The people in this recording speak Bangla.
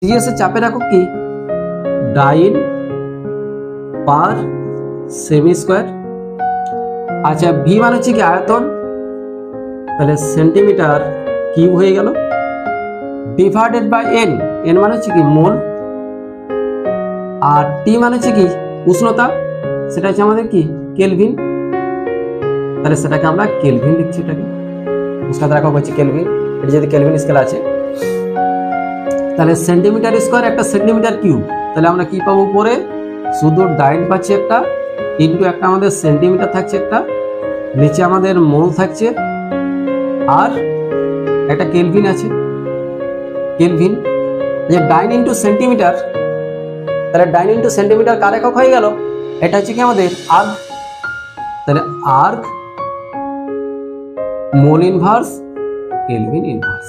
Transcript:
সিজিএস এর চাপের একক কি? ডাইন পার সেমি স্কোয়ার। আচ্ছা ভি মানে হচ্ছে কি আয়তন, তাহলে সেন্টিমিটার কিউব হয়ে গেল, ডিভাইডেড বাই এন, এন মানে হচ্ছে কি মোল, আর টি মানে হচ্ছে কি উষ্ণতা, সেটা হচ্ছে আমাদের কি কেলভিন, তাহলে সেটাকে আমরা কেলভিন লিখছি, এটাকে উষ্ণতার একক হচ্ছে কেলভিন, এটা যদি কেলভিন স্কেল আছে। তাহলে সেন্টিমিটার স্কোয়ার একটা সেন্টিমিটার কিউব, তাহলে আমরা কি পাবো উপরে শুধু ডাইন পাচ্ছি একটা, ইন্টু একটা আমাদের সেন্টিমিটার থাকছে একটা, নিচে আমাদের মোল থাকছে, আর একটা কেলভিন আছে, কেলভিন। যে ডাইন ইন্টু সেন্টিমিটার, তাহলে ডাইন ইন্টু সেন্টিমিটার কার একক হয়ে গেল? এটা হচ্ছে কি আমাদের আর্গ, তাহলে erg mole inverse kelvin inverse.